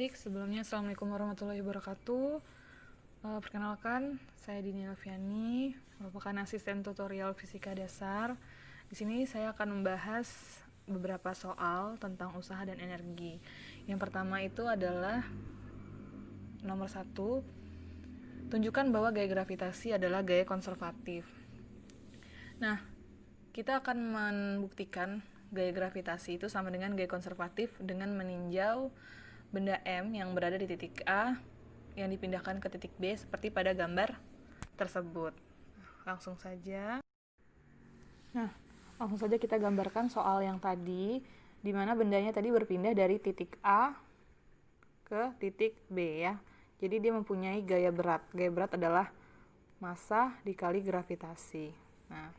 Baik, sebelumnya Assalamualaikum warahmatullahi wabarakatuh. Perkenalkan, saya Dini Alfiani, merupakan asisten tutorial fisika dasar. Di sini saya akan membahas beberapa soal tentang usaha dan energi. Yang pertama itu adalah nomor 1, tunjukkan bahwa gaya gravitasi adalah gaya konservatif. Nah, kita akan membuktikan gaya gravitasi itu sama dengan gaya konservatif dengan meninjau benda M yang berada di titik A yang dipindahkan ke titik B seperti pada gambar tersebut. Langsung saja. Langsung saja kita gambarkan soal yang tadi, di mana bendanya tadi berpindah dari titik A ke titik B ya. Jadi dia mempunyai gaya berat. Gaya berat adalah massa dikali gravitasi. Nah,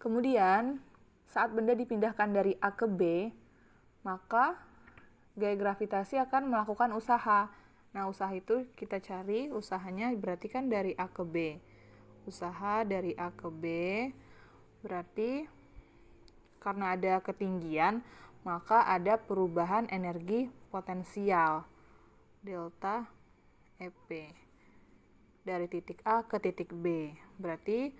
kemudian saat benda dipindahkan dari A ke B, maka gaya gravitasi akan melakukan usaha. Nah, usaha itu kita cari, usahanya berarti kan dari A ke B. Usaha dari A ke B berarti karena ada ketinggian, maka ada perubahan energi potensial. Delta EP. Dari titik A ke titik B. Berarti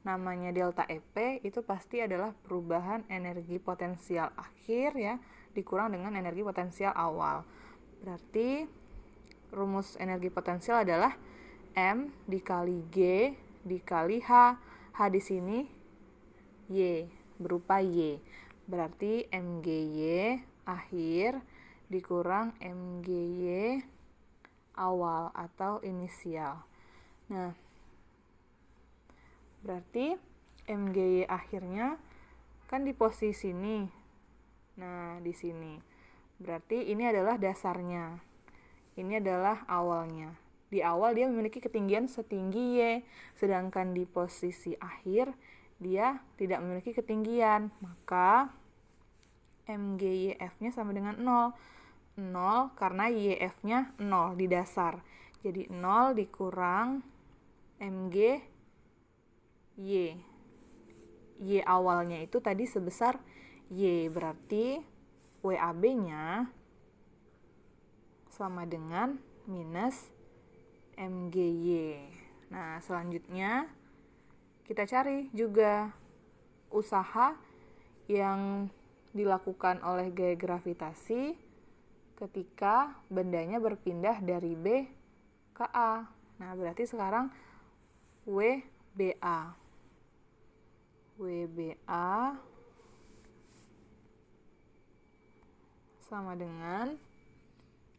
namanya delta EP itu pasti adalah perubahan energi potensial akhir ya, dikurang dengan energi potensial awal. Berarti rumus energi potensial adalah M dikali G dikali H. H di sini Y, berupa Y. Berarti MGY akhir dikurang MGY awal atau inisial. Nah, berarti MGY akhirnya kan di posisi ini. Nah, di sini. Berarti ini adalah dasarnya. Ini adalah awalnya. Di awal dia memiliki ketinggian setinggi Y, sedangkan di posisi akhir dia tidak memiliki ketinggian. Maka MGYF-nya sama dengan 0. 0 karena YF-nya 0 di dasar. Jadi 0 dikurang MG Y. Y awalnya itu tadi sebesar Y, berarti WAB-nya sama dengan minus MGY. Nah, selanjutnya kita cari juga usaha yang dilakukan oleh gaya gravitasi ketika bendanya berpindah dari B ke A. Nah, berarti sekarang WBA. WBA sama dengan,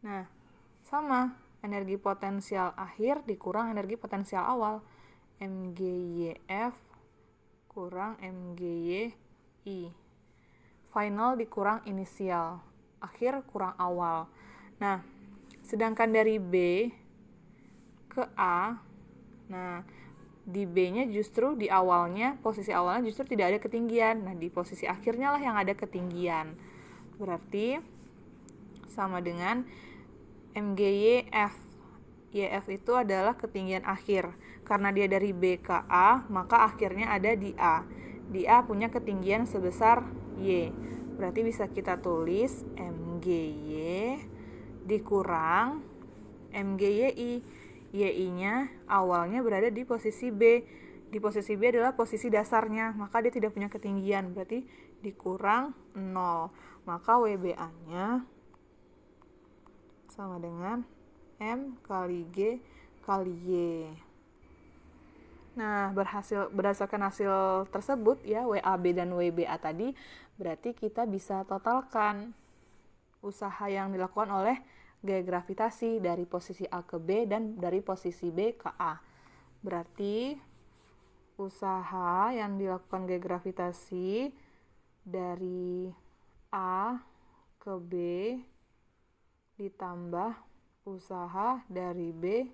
nah, sama, energi potensial akhir dikurang energi potensial awal. MGYF kurang MGYI. Final dikurang inisial. Akhir kurang awal. Nah, sedangkan dari B ke A, nah, di B-nya justru di awalnya, posisi awalnya justru tidak ada ketinggian. Nah, di posisi akhirnya lah yang ada ketinggian. Berarti sama dengan MGYF. YF itu adalah ketinggian akhir. Karena dia dari B ke A, maka akhirnya ada di A. Di A punya ketinggian sebesar Y. Berarti bisa kita tulis MGY dikurang MGYI. YI-nya awalnya berada di posisi B. Di posisi B adalah posisi dasarnya, maka dia tidak punya ketinggian. Berarti dikurang 0. Maka WBA-nya sama dengan M kali G kali Y. Nah, berdasarkan hasil tersebut ya, WAB dan WBA tadi, berarti kita bisa totalkan usaha yang dilakukan oleh gaya gravitasi dari posisi A ke B dan dari posisi B ke A. Berarti usaha yang dilakukan gaya gravitasi dari A ke B ditambah usaha dari B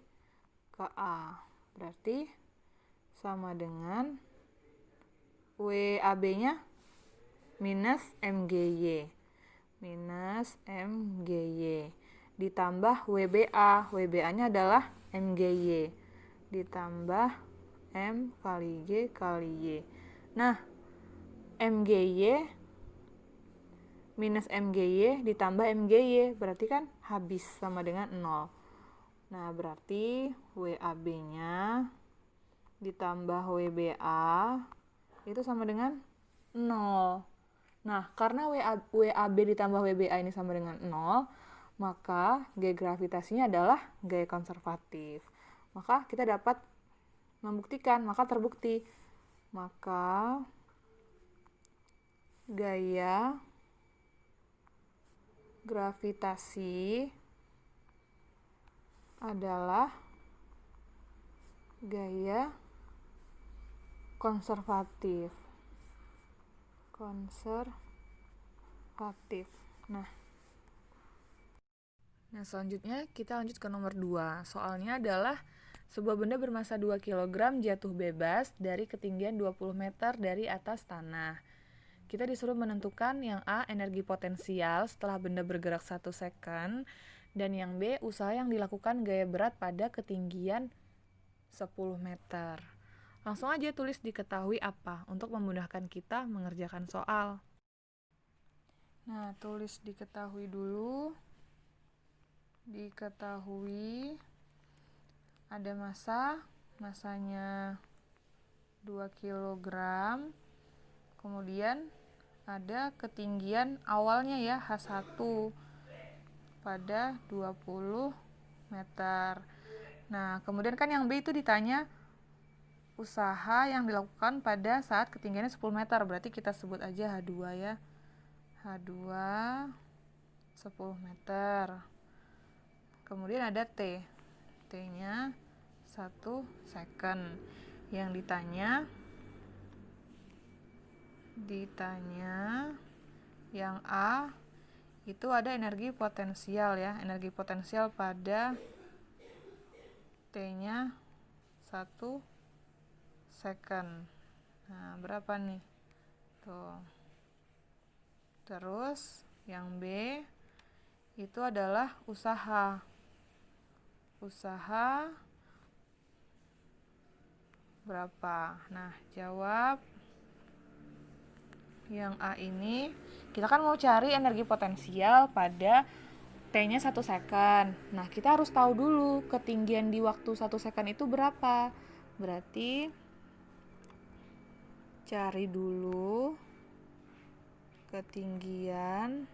ke A. Berarti sama dengan WAB-nya minus MGY. Minus MGY. Ditambah WBA. WBA-nya adalah MGY. Ditambah M kali G kali Y. Nah, MGY minus MGY ditambah MGY, berarti kan habis sama dengan 0. Nah, berarti WAB-nya ditambah WBA itu sama dengan 0. Nah, karena WAB ditambah WBA ini sama dengan 0, maka gaya gravitasinya adalah gaya konservatif. Maka kita dapat membuktikan, maka terbukti. Maka gaya gravitasi adalah gaya konservatif. Nah, selanjutnya kita lanjut ke nomor 2. Soalnya adalah sebuah benda bermasa 2 kg jatuh bebas dari ketinggian 20 meter dari atas tanah. Kita disuruh menentukan yang A, energi potensial setelah benda bergerak 1 second, dan yang B, usaha yang dilakukan gaya berat pada ketinggian 10 meter. Langsung aja tulis diketahui apa untuk memudahkan kita mengerjakan soal. Nah, tulis diketahui dulu. Diketahui ada masanya 2 kg, kemudian ada ketinggian awalnya ya, H1 pada 20 meter. Nah, kemudian kan yang B itu ditanya usaha yang dilakukan pada saat ketinggiannya 10 meter, berarti kita sebut aja H2 ya. H2 10 meter. Kemudian ada T. T-nya 1 second. Yang ditanya yang A itu ada energi potensial ya, energi potensial pada T-nya 1 second. Nah, berapa nih? Tuh. Terus yang B itu adalah usaha. Usaha berapa? Nah, jawab yang A ini. Kita kan mau cari energi potensial pada T-nya 1 second. Nah, kita harus tahu dulu ketinggian di waktu 1 second itu berapa. Berarti cari dulu ketinggian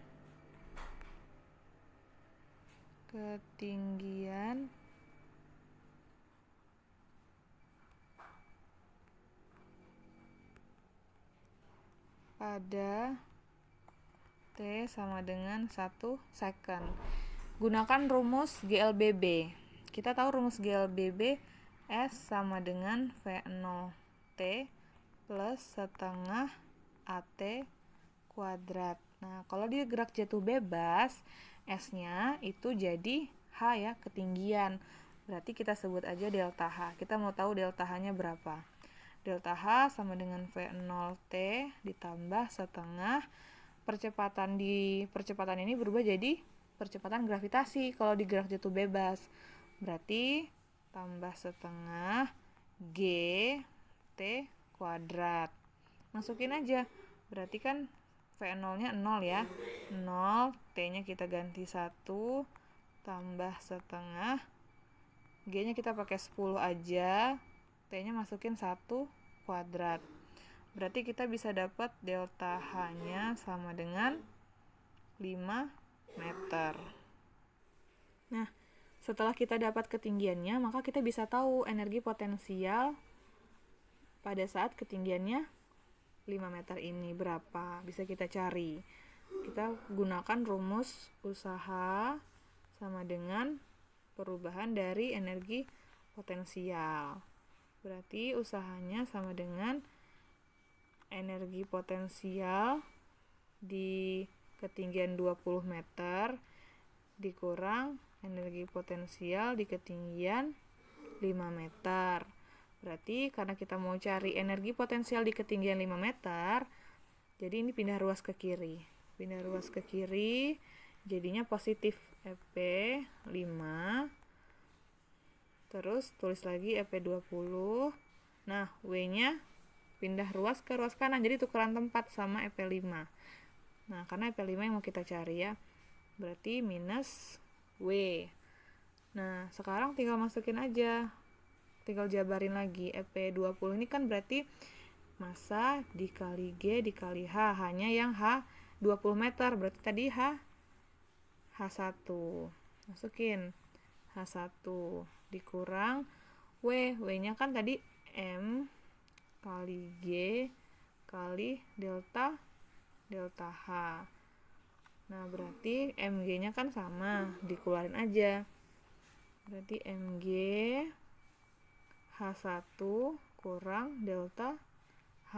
pada T sama dengan 1 second. Gunakan rumus GLBB. Kita tahu rumus GLBB S sama dengan V0T plus setengah AT kuadrat. Nah, kalau dia gerak jatuh bebas, S-nya itu jadi H ya, ketinggian. Berarti kita sebut aja delta H. Kita mau tahu delta H-nya berapa. Delta H sama dengan V0T ditambah setengah. Percepatan ini berubah jadi percepatan gravitasi kalau digerak jatuh bebas. Berarti tambah setengah G T kuadrat. Masukin aja. Berarti kan V0-nya 0 ya. 0, T-nya kita ganti 1, tambah setengah. G-nya kita pakai 10 aja. T-nya masukin 1 kuadrat. Berarti kita bisa dapat delta H-nya sama dengan 5 meter. Nah, setelah kita dapat ketinggiannya, maka kita bisa tahu energi potensial pada saat ketinggiannya 5 meter ini berapa. Bisa kita cari. Kita gunakan rumus usaha sama dengan perubahan dari energi potensial. Berarti usahanya sama dengan energi potensial di ketinggian 20 meter dikurang energi potensial di ketinggian 5 meter. Berarti karena kita mau cari energi potensial di ketinggian 5 meter, jadi ini pindah ruas ke kiri. Pindah ruas ke kiri, jadinya positif EP 5. Terus tulis lagi EP 20. Nah, W-nya pindah ruas ke ruas kanan, jadi tukeran tempat sama EP5. Nah, karena EP5 yang mau kita cari ya. Berarti minus W. Nah, sekarang tinggal masukin aja. Tinggal jabarin lagi. EP20 ini kan berarti massa dikali G dikali H. Hanya yang H 20 meter. Berarti tadi H1. Masukin H1 dikurang W. W-nya kan tadi M kali G kali delta H. Nah, berarti Mg-nya kan sama. Dikeluarin aja. Berarti Mg H1 kurang delta H.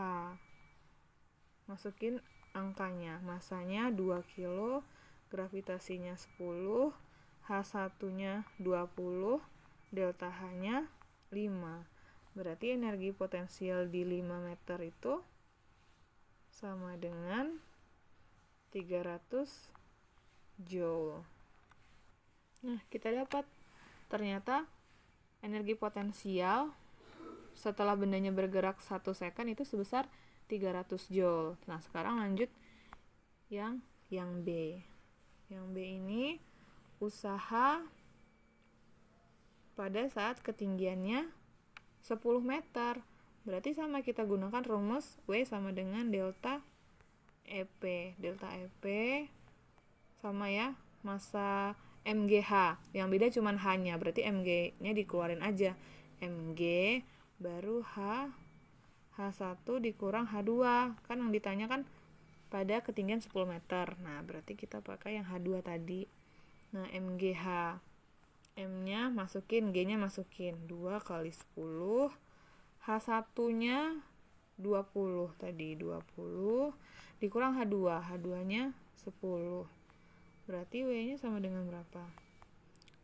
Masukin angkanya. Masanya 2 kilo, gravitasinya 10, H1-nya 20, delta H-nya 5. Berarti energi potensial di 5 meter itu sama dengan 300 Joule. Nah, kita dapat ternyata energi potensial setelah bendanya bergerak 1 second itu sebesar 300 Joule. Nah, sekarang lanjut yang B. Yang B ini usaha pada saat ketinggiannya 10 meter. Berarti sama, kita gunakan rumus W sama dengan delta EP. Delta EP sama ya, massa MGH. Yang beda cuma H-nya. Berarti MG-nya dikeluarin aja. MG baru H1 dikurang H2. Kan yang ditanya kan pada ketinggian 10 meter. Nah, berarti kita pakai yang H2 tadi. Nah, MGH. M-nya masukin, G-nya masukin. 2 kali 10. H1-nya 20 tadi. 20 dikurang H2. H2-nya 10. Berarti W-nya sama dengan berapa?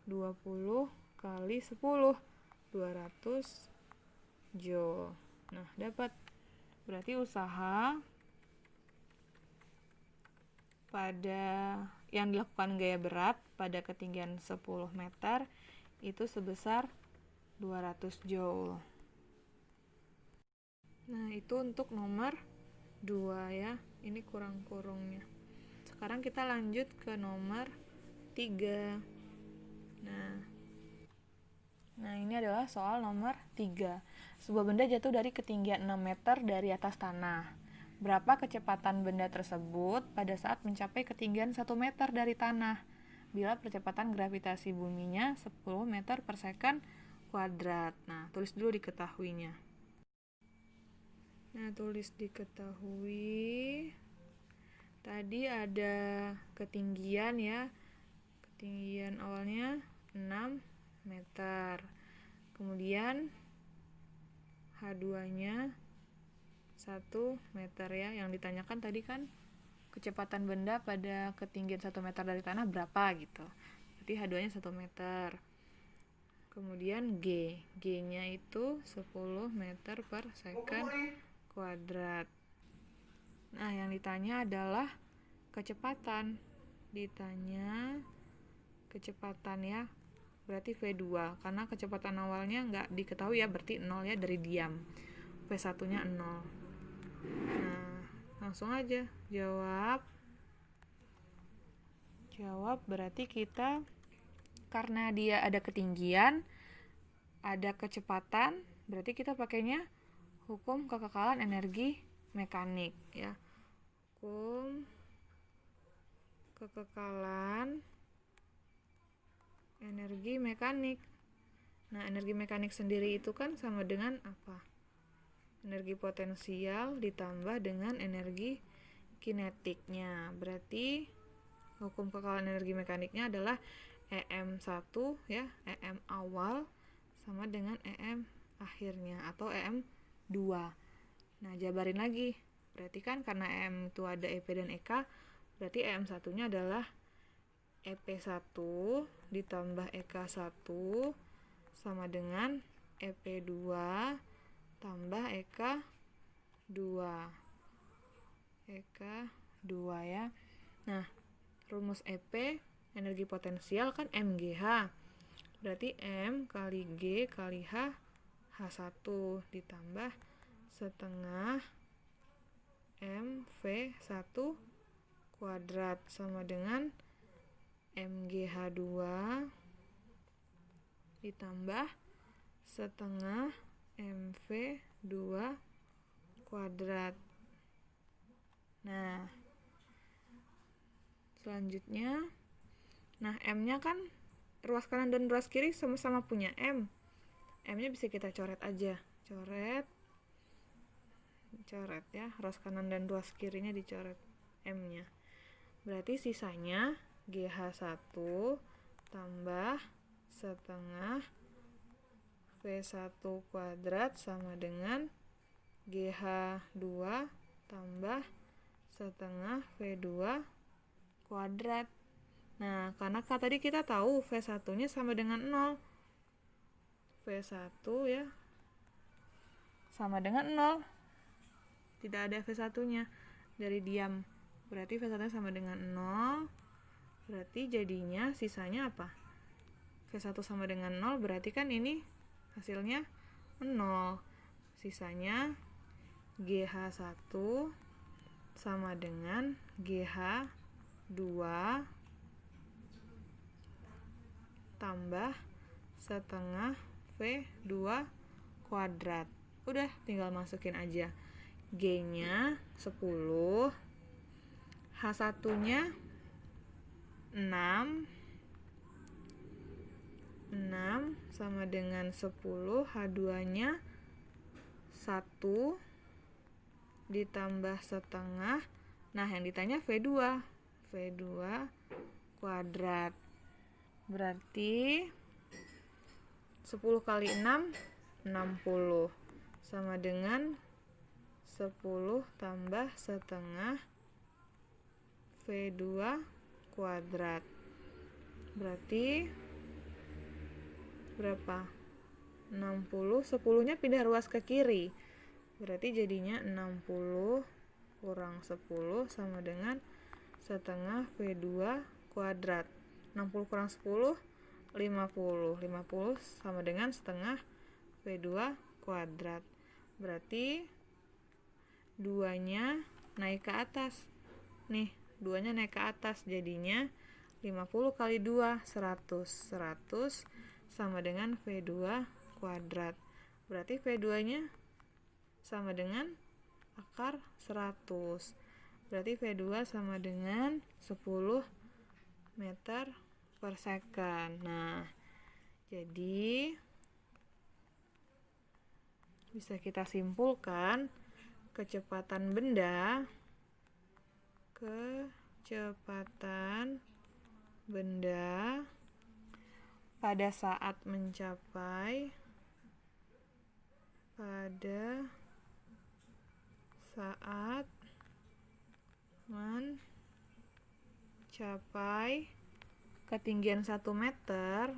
20 kali 10. 200 Joule. Nah, dapat. Berarti usaha pada yang dilakukan gaya berat pada ketinggian 10 meter itu sebesar 200 Joule. Nah, itu untuk nomor 2 ya. Ini kurang-kurungnya. Sekarang kita lanjut ke nomor 3. Nah, ini adalah soal nomor 3. Sebuah benda jatuh dari ketinggian 6 meter dari atas tanah. Berapa kecepatan benda tersebut pada saat mencapai ketinggian 1 meter dari tanah? Bila percepatan gravitasi buminya 10 meter per second kuadrat. Nah, tulis dulu diketahuinya. Nah, tulis diketahui. Tadi ada ketinggian ya. Ketinggian awalnya 6 meter. Kemudian H2-nya 1 meter ya. Yang ditanyakan tadi kan kecepatan benda pada ketinggian 1 meter dari tanah berapa gitu. Berarti H2-nya 1 meter. Kemudian G-nya itu 10 meter per second kuadrat. Nah, yang ditanya adalah kecepatan. Ditanya kecepatan ya. Berarti V2. Karena kecepatan awalnya nggak diketahui ya, berarti 0 ya, dari diam. V1-nya 0. Nah, langsung aja jawab. Berarti kita, karena dia ada ketinggian, ada kecepatan, berarti kita pakainya hukum kekekalan energi mekanik ya. Hukum kekekalan energi mekanik. Nah, energi mekanik sendiri itu kan sama dengan apa? Energi potensial ditambah dengan energi kinetiknya. Berarti hukum kekekalan energi mekaniknya adalah EM1 ya, EM awal sama dengan EM akhirnya atau EM2. Nah, jabarin lagi. Berarti kan karena EM itu ada EP dan EK, berarti EM1-nya adalah EP1 ditambah EK1 sama dengan EP2 tambah EK2. EK2 ya. Nah, rumus EP energi potensial kan MGH. Berarti M kali G kali H, H1 ditambah setengah MV1 kuadrat sama dengan MGH2 ditambah setengah MV2 kuadrat. Nah, selanjutnya, M-nya kan ruas kanan dan ruas kiri sama-sama punya M. M-nya bisa kita coret aja. Coret ya, ruas kanan dan ruas kirinya dicoret M-nya. Berarti sisanya GH1 tambah setengah V1 kuadrat sama dengan GH2 tambah setengah V2 kuadrat. Nah, karena tadi kita tahu V1-nya sama dengan 0. V1 ya sama dengan 0. Tidak ada V1-nya dari diam. Berarti V1-nya sama dengan 0. Berarti jadinya sisanya apa? V1 sama dengan 0, berarti kan ini hasilnya 0. Sisanya GH1 sama dengan GH2 tambah setengah V2 kuadrat. Udah, tinggal masukin aja. G-nya 10, H1-nya 6 sama dengan 10, H2-nya 1 ditambah setengah. Nah, yang ditanya V2 kuadrat. Berarti 10 kali 6, 60. Sama dengan 10 tambah setengah V2 kuadrat. Berarti berapa? 60. 10-nya pindah ruas ke kiri. Berarti jadinya 60 kurang 10 sama dengan setengah V2 kuadrat. 60 kurang 10, 50. 50 sama dengan setengah V2 kuadrat. Berarti 2-nya naik ke atas. Nih, 2-nya naik ke atas. Jadinya 50 kali 2, 100. 100 sama dengan V2 kuadrat. Berarti V2-nya sama dengan akar 100. Berarti V2 sama dengan 10 meter per second. Nah, jadi bisa kita simpulkan kecepatan benda pada saat mencapai ketinggian 1 meter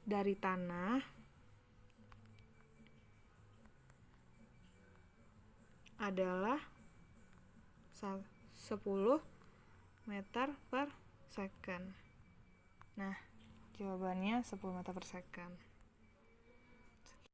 dari tanah adalah 10 meter per second. Nah, jawabannya 10 meter per second.